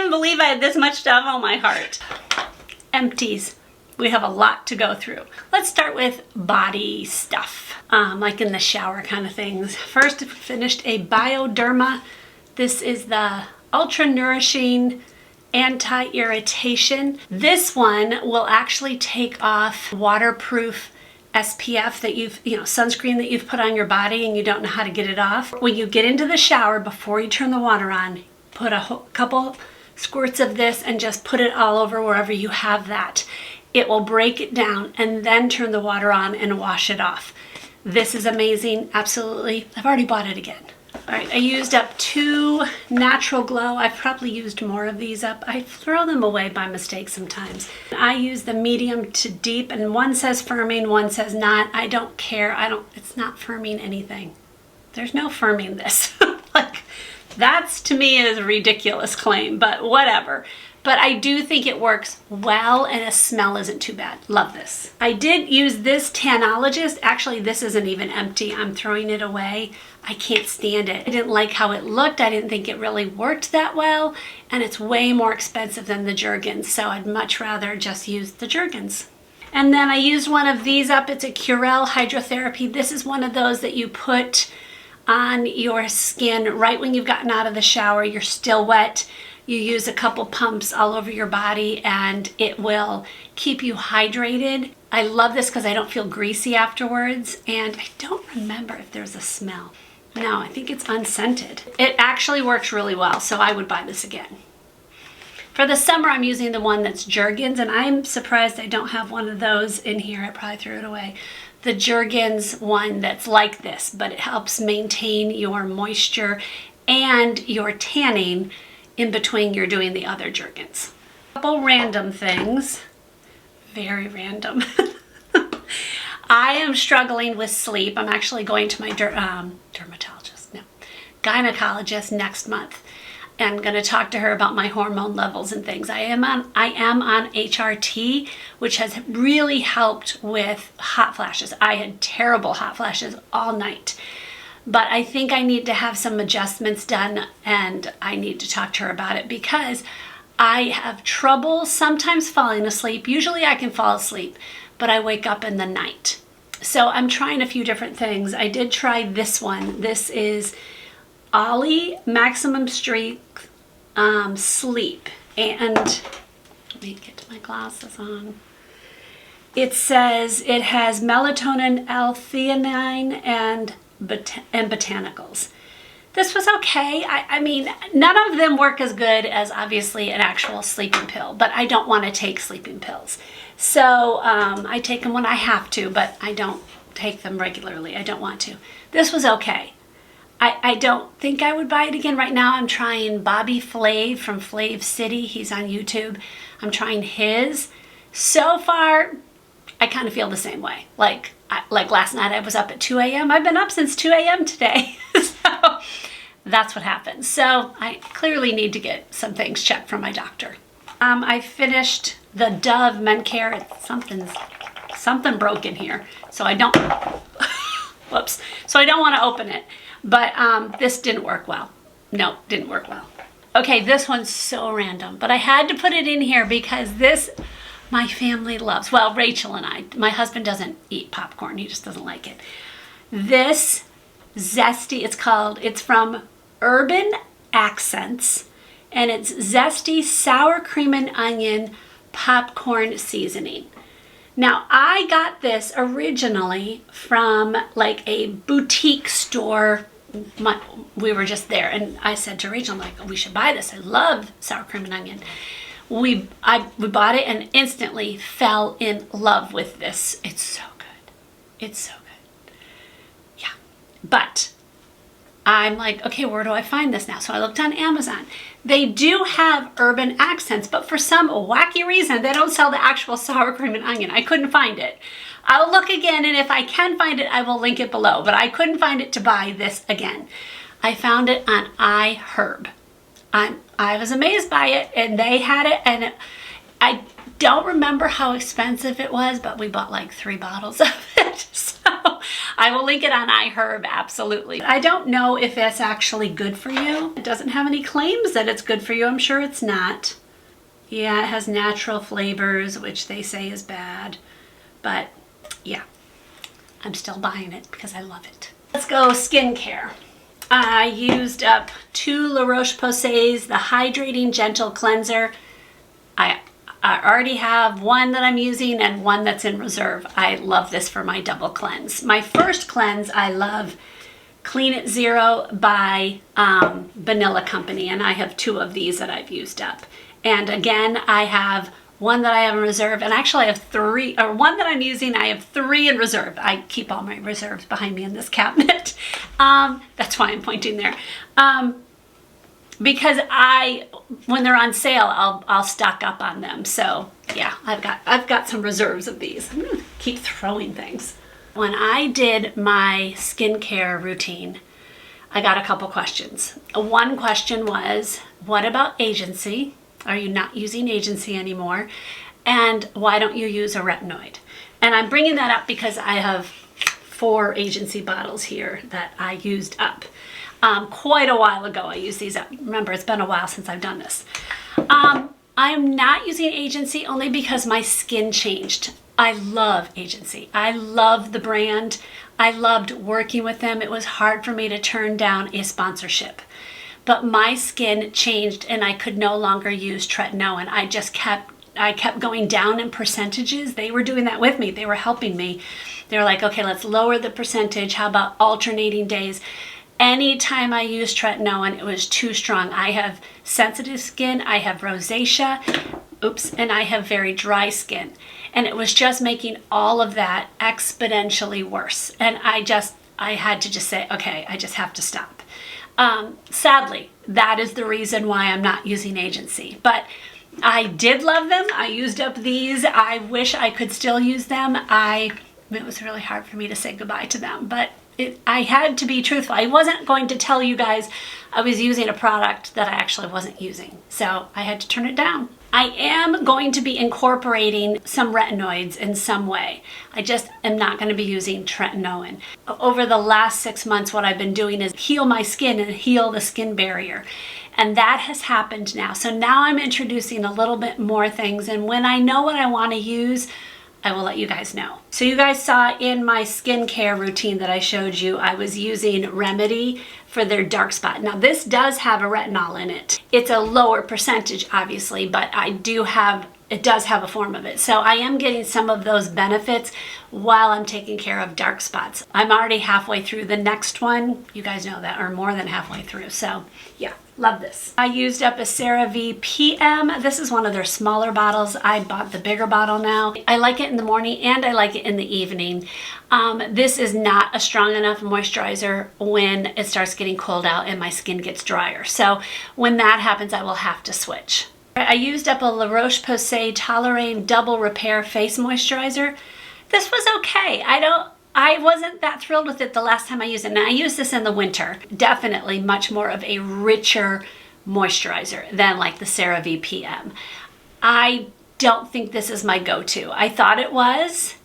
even believe I had this much stuff on my heart. Empties. We have a lot to go through. Let's start with body stuff, like in the shower kind of things. First, finished a Bioderma. This is the Ultra Nourishing Anti-Irritation. This one will actually take off waterproof SPF that sunscreen that you've put on your body and you don't know how to get it off. When you get into the shower, before you turn the water on, put a couple squirts of this and just put it all over wherever you have that. It will break it down and then turn the water on and wash it off. This is amazing, absolutely. I've already bought it again. All right, I used up 2 Natural Glow. I've probably used more of these up. I throw them away by mistake sometimes. I use the medium to deep, and one says firming, one says not. I don't care. It's not firming anything. There's no firming this. Like, that's to me is a ridiculous claim, but whatever. But I do think it works well and the smell isn't too bad. Love this. I did use this Tanologist. Actually, this isn't even empty. I'm throwing it away. I can't stand it. I didn't like how it looked. I didn't think it really worked that well. And it's way more expensive than the Jergens. So I'd much rather just use the Jergens. And then I used one of these up. It's a Curél Hydratherapy. This is one of those that you put on your skin right when you've gotten out of the shower. You're still wet. You use a couple pumps all over your body and it will keep you hydrated. I love this because I don't feel greasy afterwards, and I don't remember if there's a smell. No, I think it's unscented. It actually works really well, so I would buy this again. For the summer, I'm using the one that's Jergens, and I'm surprised I don't have one of those in here. I probably threw it away. The Jergens one that's like this, but it helps maintain your moisture and your tanning in between you're doing the other Jergens. A couple random things, very random. I am struggling with sleep. I'm actually going to my gynecologist next month. And I'm going to talk to her about my hormone levels and things. I am on HRT, which has really helped with hot flashes. I had terrible hot flashes all night. But I think I need to have some adjustments done, and I need to talk to her about it because I have trouble sometimes falling asleep. Usually I can fall asleep, but I wake up in the night. So I'm trying a few different things. I did try this one. This is Olly Maximum Strength Sleep. And let me get my glasses on. It says it has melatonin, L-theanine, and botanicals. This was okay. I mean, none of them work as good as obviously an actual sleeping pill, but I don't want to take sleeping pills. So I take them when I have to, but I don't take them regularly. I don't want to. This was okay. I don't think I would buy it again right now. I'm trying Bobby Flav from Flav City. He's on YouTube. I'm trying his. So far, I kind of feel the same way. Like last night I was up at 2 a.m. I've been up since 2 a.m. today. So that's what happened. So I clearly need to get some things checked from my doctor. I finished the Dove Men Care. Something broke in here. So I don't, whoops. So I don't want to open it. But this didn't work well. No, didn't work well. Okay, this one's so random. But I had to put it in here because this, my family loves. Well, Rachel and I. My husband doesn't eat popcorn. He just doesn't like it. This Zesty, it's from Urban Accents. And it's Zesty Sour Cream and Onion Popcorn Seasoning. Now, I got this originally from like a boutique store. We were just there, and I said to Rachel, I'm like, we should buy this. I love sour cream and onion. We bought it and instantly fell in love with this. It's so good. It's so good. Yeah. But I'm like, okay, where do I find this now? So I looked on Amazon. They do have Urban Accents, but for some wacky reason, they don't sell the actual sour cream and onion. I couldn't find it. I'll look again, and if I can find it, I will link it below, but I couldn't find it to buy this again. I found it on iHerb. I was amazed by it, and they had it, and I don't remember how expensive it was, but we bought like 3 bottles of it. So I will link it on iHerb, absolutely. I don't know if it's actually good for you. It doesn't have any claims that it's good for you. I'm sure it's not. Yeah, it has natural flavors, which they say is bad. But yeah, I'm still buying it because I love it. Let's go skincare. I used up 2 LaRoche-Posays, the Hydrating Gentle Cleanser. I already have one that I'm using and one that's in reserve. I love this for my double cleanse. My first cleanse, I love Clean It Zero by Vanilla Company, and I have 2 of these that I've used up. And again, I have one that I have in reserve, and actually I have 3, or one that I'm using, I have 3 in reserve. I keep all my reserves behind me in this cabinet. That's why I'm pointing there. Because when they're on sale, I'll stock up on them. So yeah, I've got some reserves of these. I'm gonna keep throwing things. When I did my skincare routine, I got a couple questions. One question was, what about agency? Are you not using agency anymore? And why don't you use a retinoid? And I'm bringing that up because I have 4 agency bottles here that I used up. Quite a while ago I used these up. Remember, it's been a while since I've done this. I am not using agency only because my skin changed. I love agency. I love the brand. I loved working with them. It was hard for me to turn down a sponsorship. But my skin changed and I could no longer use tretinoin. I kept going down in percentages. They were doing that with me. They were helping me. They were like, okay, let's lower the percentage. How about alternating days? Anytime I used tretinoin, it was too strong. I have sensitive skin, I have rosacea, and I have very dry skin. And it was just making all of that exponentially worse. And I had to just say, okay, I just have to stop. Sadly, that is the reason why I'm not using agency. But I did love them. I used up these. I wish I could still use them. It was really hard for me to say goodbye to them, but I had to be truthful. I wasn't going to tell you guys I was using a product that I actually wasn't using. So I had to turn it down. I am going to be incorporating some retinoids in some way. I just am not going to be using tretinoin. Over the last 6 months, what I've been doing is heal my skin and heal the skin barrier. And that has happened now. So now I'm introducing a little bit more things. And when I know what I want to use, I will let you guys know. So you guys saw in my skincare routine that I showed you, I was using Remedy for their dark spot. Now this does have a retinol in it. It's a lower percentage, obviously, but it does have a form of it. So I am getting some of those benefits while I'm taking care of dark spots. I'm already halfway through the next one. You guys know that, or more than halfway through. So yeah, love this. I used up a Ceravé PM. This is one of their smaller bottles. I bought the bigger bottle now. I like it in the morning and I like it in the evening. This is not a strong enough moisturizer when it starts getting cold out and my skin gets drier. So when that happens, I will have to switch. I used up a LaRoche-Posay Toleriane Double Repair Face Moisturizer. This was okay. I wasn't that thrilled with it the last time I used it. And I used this in the winter. Definitely much more of a richer moisturizer than like the Ceravé PM. I don't think this is my go-to. I thought it was.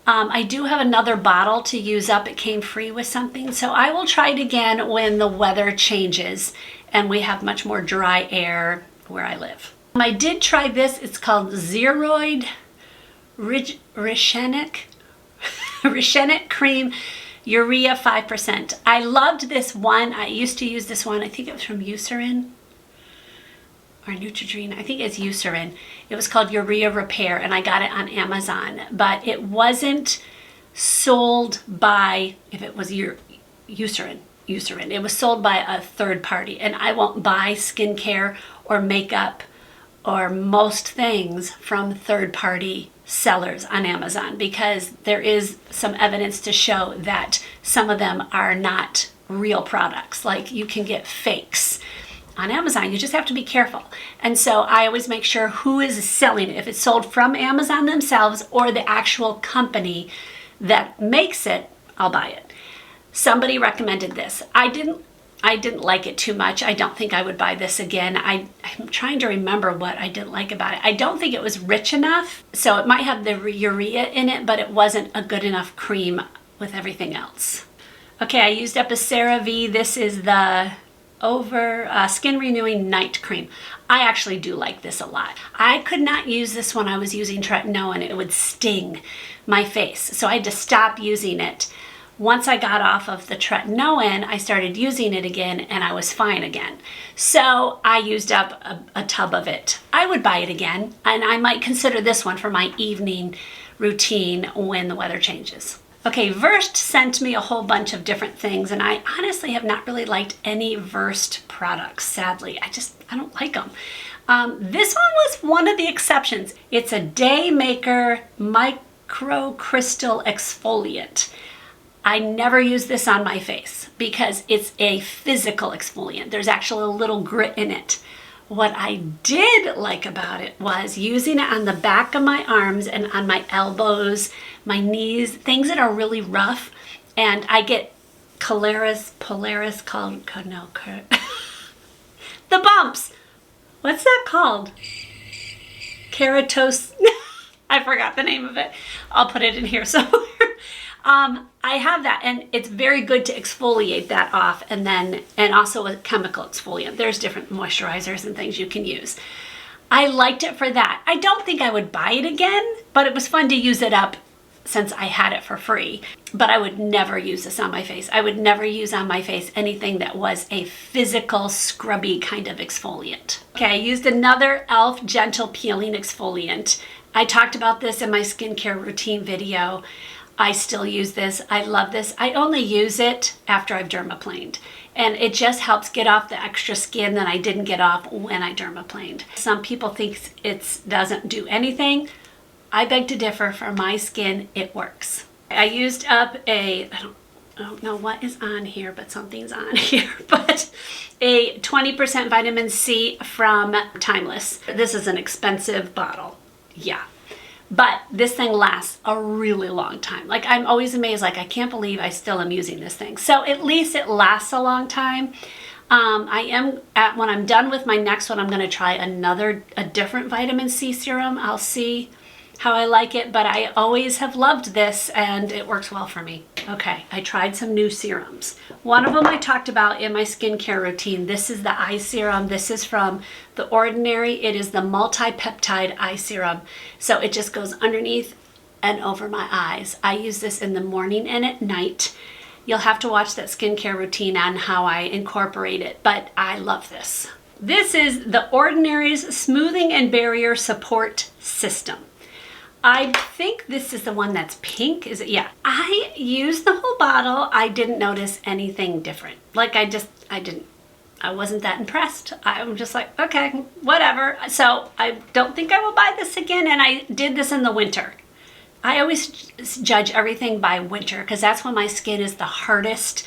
I do have another bottle to use up. It came free with something. So I will try it again when the weather changes and we have much more dry air where I live. I did try this. It's called Zeroid Richenic Cream Urea 5%. I loved this one. I used to use this one. I think it was from Eucerin or Neutrogena. I think it's Eucerin. It was called Urea Repair and I got it on Amazon, but it wasn't sold by, if it was Eucerin. It was sold by a third party, and I won't buy skincare or makeup or most things from third party sellers on Amazon because there is some evidence to show that some of them are not real products. Like you can get fakes on Amazon. You just have to be careful. And so I always make sure who is selling it. If it's sold from Amazon themselves or the actual company that makes it, I'll buy it. Somebody recommended this. I I didn't like it too much. I don't think I would buy this again. I'm trying to remember what I didn't like about it. I don't think it was rich enough. So it might have the urea in it, but it wasn't a good enough cream with everything else. Okay, I used up a CeraVe. This is the Skin Renewing Night Cream. I actually do like this a lot. I could not use this when I was using tretinoin. It would sting my face. So I had to stop using it. Once I got off of the tretinoin, I started using it again and I was fine again. So I used up a tub of it. I would buy it again, and I might consider this one for my evening routine when the weather changes. Okay, Versed sent me a whole bunch of different things, and I honestly have not really liked any Versed products, sadly. I don't like them. This one was one of the exceptions. It's a Day Maker Microcrystal Exfoliant. I never use this on my face because it's a physical exfoliant. There's actually a little grit in it. What I did like about it was using it on the back of my arms and on my elbows, my knees, things that are really rough. And I get the bumps. What's that called? Keratos. I forgot the name of it. I'll put it in here somewhere. I have that, and it's very good to exfoliate that off, and also a chemical exfoliant. There's different moisturizers and things you can use. I liked it for that. I don't think I would buy it again, but it was fun to use it up since I had it for free. But I would never use this on my face. I would never use on my face anything that was a physical scrubby kind of exfoliant. Okay, I used another e.l.f. Gentle Peeling Exfoliant. I talked about this in my skincare routine video. I still use this. I love this. I only use it after I've dermaplaned, and it just helps get off the extra skin that I didn't get off when I dermaplaned. Some people think it doesn't do anything. I beg to differ. For my skin, it works. I used up I don't know what is on here, but something's on here, but a 20% vitamin C from Timeless. This is an expensive bottle. Yeah. But this thing lasts a really long time. Like, I'm always amazed, like, I can't believe I still am using this thing. So at least it lasts a long time. When I'm done with my next one, I'm going to try a different vitamin C serum. I'll see how I like it, but I always have loved this and it works well for me. Okay, I tried some new serums. One of them I talked about in my skincare routine. This is the eye serum. This is from The Ordinary. It is the Multi-Peptide eye serum. So it just goes underneath and over my eyes. I use this in the morning and at night. You'll have to watch that skincare routine on how I incorporate it, but I love this. This is The Ordinary's Smoothing and Barrier Support System. I think this is the one that's pink. Is it? Yeah. I used the whole bottle. I didn't notice anything different. Like, I wasn't that impressed. I'm just like, okay, whatever. So I don't think I will buy this again. And I did this in the winter. I always judge everything by winter because that's when my skin is the hardest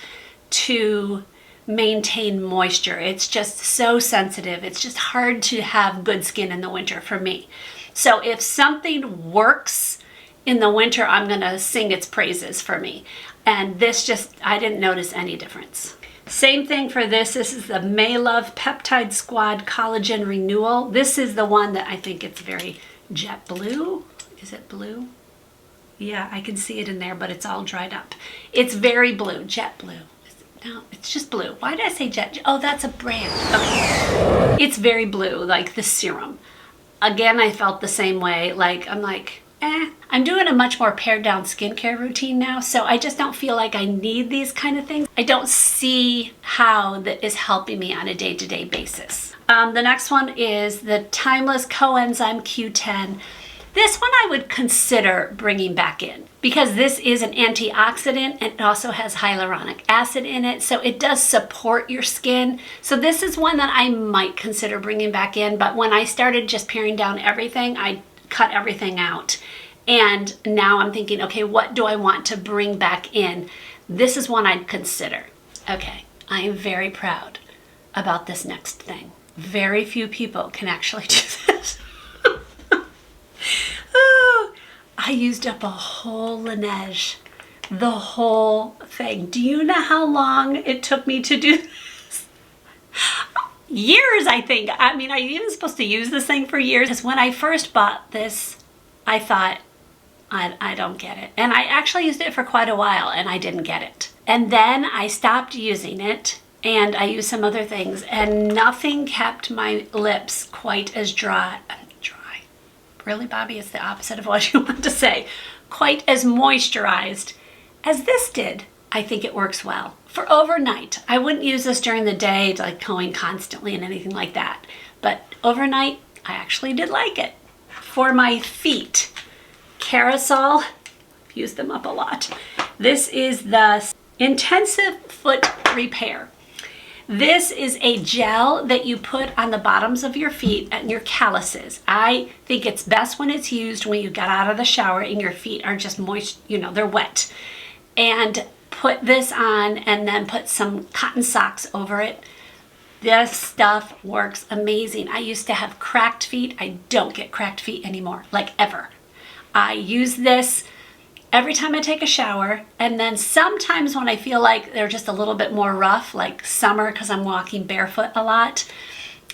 to maintain moisture. It's just so sensitive. It's just hard to have good skin in the winter for me. So if something works in the winter, I'm going to sing its praises for me. And this I didn't notice any difference. Same thing for this. This is the Marlove Peptide Squad Collagen Renewal. This is the one that I think it's very jet blue. Is it blue? Yeah, I can see it in there, but it's all dried up. It's very blue, jet blue. No, it's just blue. Why did I say jet? Oh, that's a brand. Okay. It's very blue, like the serum. Again, I felt the same way. Like, I'm like, I'm doing a much more pared down skincare routine now, so I just don't feel like I need these kind of things. I don't see how that is helping me on a day-to-day basis. The next one is the Timeless Coenzyme Q10. This one I would consider bringing back in because this is an antioxidant and it also has hyaluronic acid in it, so it does support your skin. So this is one that I might consider bringing back in, but when I started just paring down everything, I cut everything out. And now I'm thinking, okay, what do I want to bring back in? This is one I'd consider. Okay, I am very proud about this next thing. Very few people can actually do this. Oh, I used up a whole Laneige, the whole thing. Do you know how long it took me to do this? years, I think. I mean, I even supposed to use this thing for years. Because when I first bought this, I thought, I don't get it. And I actually used it for quite a while and I didn't get it. And then I stopped using it and I used some other things and nothing kept my lips quite as dry. Really, Bobby? It's the opposite of what you want to say. Quite as moisturized as this did. I think it works well. For overnight, I wouldn't use this during the day, like going constantly and anything like that. But overnight, I actually did like it. For my feet, Carousel, I've used them up a lot. This is the Intensive Foot Repair. This is a gel that you put on the bottoms of your feet and your calluses. I think it's best when it's used when you got out of the shower and your feet are just moist, you know, they're wet. And put this on and then put some cotton socks over it. This stuff works amazing. I used to have cracked feet. I don't get cracked feet anymore, like ever. I use this every time I take a shower, and then sometimes when I feel like they're just a little bit more rough, like summer because I'm walking barefoot a lot,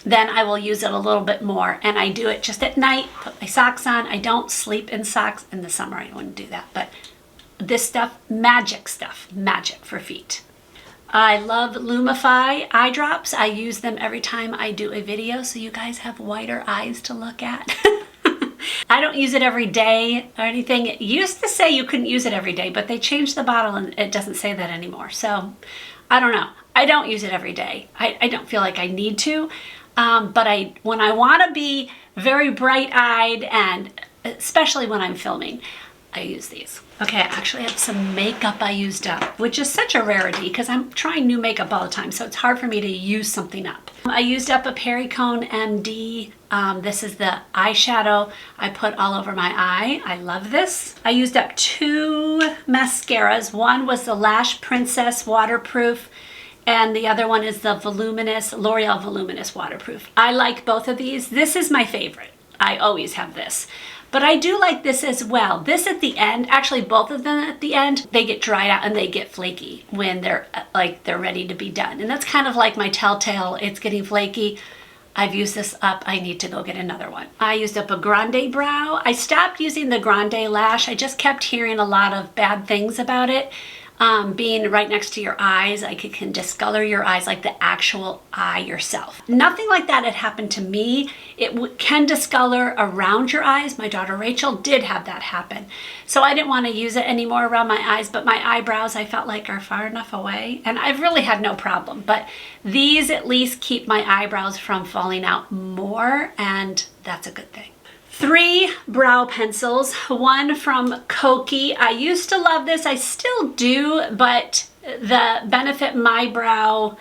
then I will use it a little bit more. And I do it just at night, put my socks on. I don't sleep in socks. In the summer, I wouldn't do that, but this stuff, magic for feet. I love Lumify eye drops. I use them every time I do a video so you guys have whiter eyes to look at. I don't use it every day or anything. It used to say you couldn't use it every day, but they changed the bottle and it doesn't say that anymore. So I don't know. I don't use it every day. I don't feel like I need to. But when I want to be very bright-eyed, and especially when I'm filming, I use these. Okay, I actually have some makeup I used up, which is such a rarity because I'm trying new makeup all the time, so it's hard for me to use something up. I used up a Perricone MD. This is the eyeshadow I put all over my eye. I love this. I used up 2 mascaras. One was the Lash Princess Waterproof, and the other one is the L'Oreal Voluminous Waterproof. I like both of these. This is my favorite. I always have this. But I do like this as well. This at the end, actually both of them at the end, they get dried out and they get flaky when they're ready to be done. And that's kind of like my telltale, it's getting flaky. I've used this up, I need to go get another one. I used up a Grande Brow. I stopped using the Grande Lash. I just kept hearing a lot of bad things about it. Being right next to your eyes, like it can discolor your eyes like the actual eye yourself. Nothing like that had happened to me. It can discolor around your eyes. My daughter Rachel did have that happen. So I didn't want to use it anymore around my eyes, but my eyebrows I felt like are far enough away and I've really had no problem. But these at least keep my eyebrows from falling out more, and that's a good thing. 3 brow pencils, one from Koki. I used to love this, I still do, but the Benefit My Brow,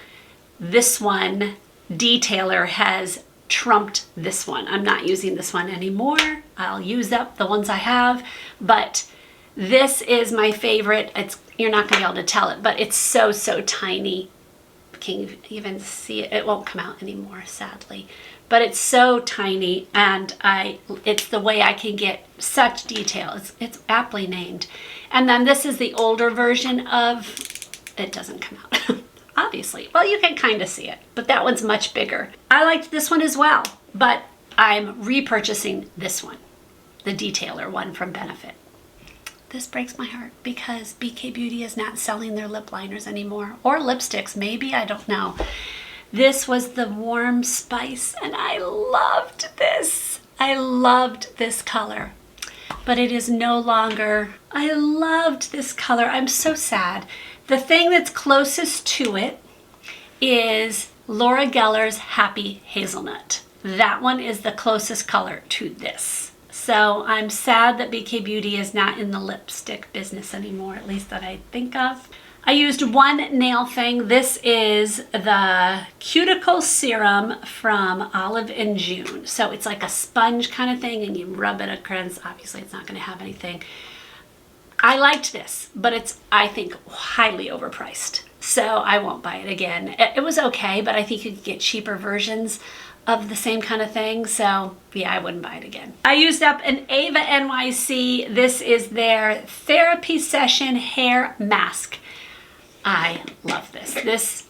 this one, Detailer has trumped this one. I'm not using this one anymore. I'll use up the ones I have, but this is my favorite. You're not gonna be able to tell it, but it's so tiny. Can you even see it? It won't come out anymore, sadly. But it's so tiny, and it's the way I can get such detail. It's aptly named. And then this is the older version of, it doesn't come out, obviously. Well, you can kind of see it, but that one's much bigger. I liked this one as well, but I'm repurchasing this one, the Detailer one from Benefit. This breaks my heart because BK Beauty is not selling their lip liners anymore, or lipsticks, maybe, I don't know. This was the Warm Spice, and I loved this. I loved this color, but it is no longer. I loved this color. I'm so sad. The thing that's closest to it is Laura Geller's Happy Hazelnut. That one is the closest color to this. So I'm sad that BK Beauty is not in the lipstick business anymore, at least that I think of. I used one nail thing. This is the Cuticle Serum from Olive and June. So it's like a sponge kind of thing, and you rub it across. Obviously, it's not going to have anything. I liked this, but it's, I think, highly overpriced. So I won't buy it again. It was okay, but I think you could get cheaper versions of the same kind of thing. So yeah, I wouldn't buy it again. I used up an Ava NYC. This is their Therapy Session Hair Mask. I love this.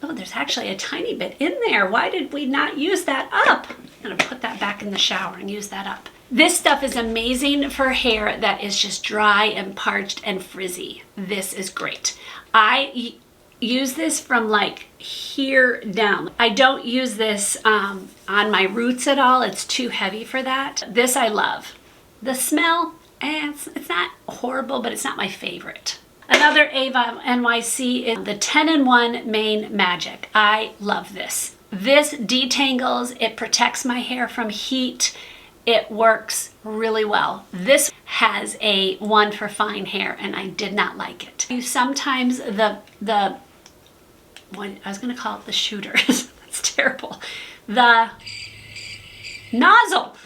Oh, there's actually a tiny bit in there. Why did we not use that up? I'm gonna put that back in the shower and use that up. This stuff is amazing for hair that is just dry and parched and frizzy. This is great. I use this from like here down. I don't use this on my roots at all. It's too heavy for that. This I love. The smell, it's not horrible, but it's not my favorite. Another Ava NYC is the 10-in-1 Mane Magic. I love this. This detangles, it protects my hair from heat. It works really well. This has a one for fine hair and I did not like it. You sometimes what I was gonna call it the shooter. That's terrible. The nozzle.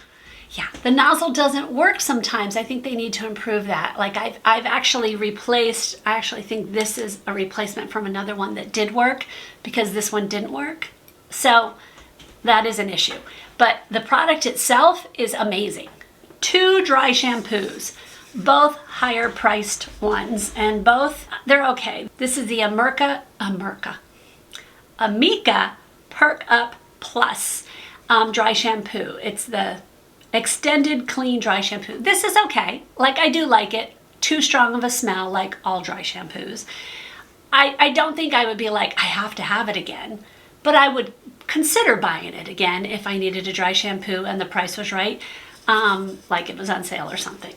Yeah, the nozzle doesn't work sometimes. I think they need to improve that. Like I've actually replaced, I actually think this is a replacement from another one that did work because this one didn't work. So that is an issue. But the product itself is amazing. 2 dry shampoos, both higher priced ones, and both, they're okay. This is the Amika Perk Up Plus dry shampoo. It's the extended clean dry shampoo. This is okay. Like, I do like it. Too strong of a smell, like all dry shampoos. I don't think I would be like, I have to have it again, but I would consider buying it again if I needed a dry shampoo and the price was right, like it was on sale or something.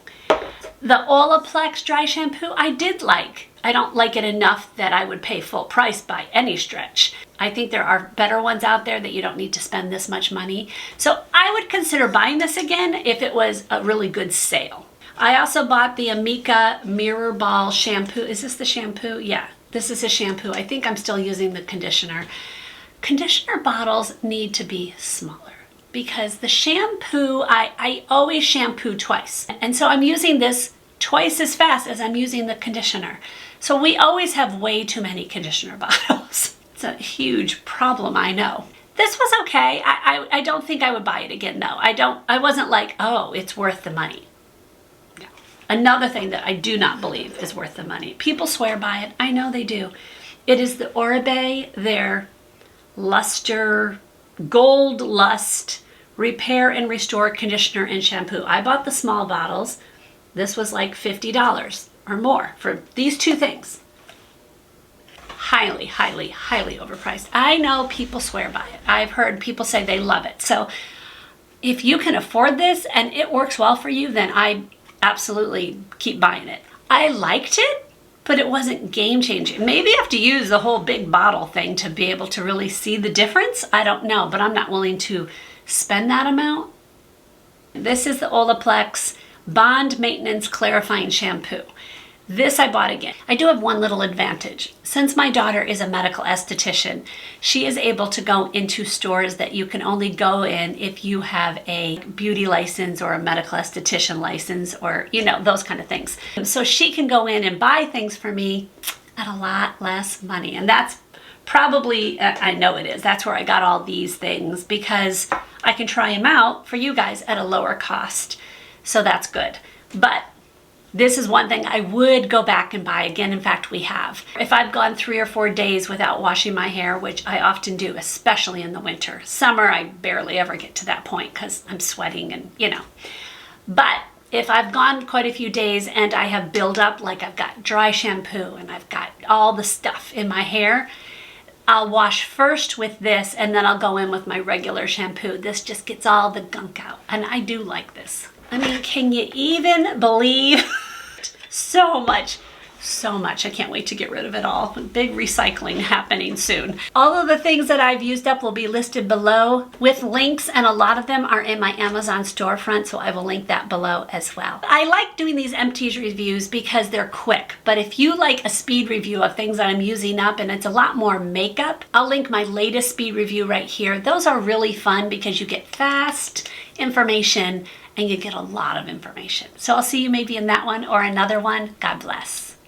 The Olaplex dry shampoo I did like. I don't like it enough that I would pay full price by any stretch. I think there are better ones out there that you don't need to spend this much money. So I would consider buying this again if it was a really good sale. I also bought the Amika Mirror Ball shampoo. Is this the shampoo? Yeah, this is a shampoo. I think I'm still using the conditioner. Conditioner bottles need to be smaller because the shampoo, I always shampoo twice. And so I'm using this twice as fast as I'm using the conditioner. So we always have way too many conditioner bottles. It's a huge problem, I know. This was okay. I don't think I would buy it again though. I wasn't like, oh, it's worth the money. No. Another thing that I do not believe is worth the money. People swear by it. I know they do. It is the Oribe, their Luster Gold Lust Repair and Restore Conditioner and Shampoo. I bought the small bottles. This was like $50 or more for these 2 things. Highly, highly, highly overpriced. I know people swear by it. I've heard people say they love it. So if you can afford this and it works well for you, then I absolutely keep buying it. I liked it, but it wasn't game changing. Maybe you have to use the whole big bottle thing to be able to really see the difference. I don't know, but I'm not willing to spend that amount. This is the Olaplex Bond Maintenance Clarifying Shampoo. This I bought again. I do have one little advantage. Since my daughter is a medical esthetician, she is able to go into stores that you can only go in if you have a beauty license or a medical esthetician license or, you know, those kind of things. So she can go in and buy things for me at a lot less money. And that's probably, I know it is, that's where I got all these things because I can try them out for you guys at a lower cost. So that's good. But this is one thing I would go back and buy again. In fact, we have. If I've gone 3 or 4 days without washing my hair, which I often do, especially in the winter. Summer, I barely ever get to that point because I'm sweating and, you know. But if I've gone quite a few days and I have built up, like I've got dry shampoo and I've got all the stuff in my hair, I'll wash first with this and then I'll go in with my regular shampoo. This just gets all the gunk out. And I do like this. I mean, can you even believe so much? I can't wait to get rid of it all. Big recycling happening soon. All of the things that I've used up will be listed below with links, and a lot of them are in my Amazon storefront, so I will link that below as well. I like doing these empties reviews because they're quick, but if you like a speed review of things that I'm using up and it's a lot more makeup, I'll link my latest speed review right here. Those are really fun because you get fast information and you get a lot of information. So I'll see you maybe in that one or another one. God bless.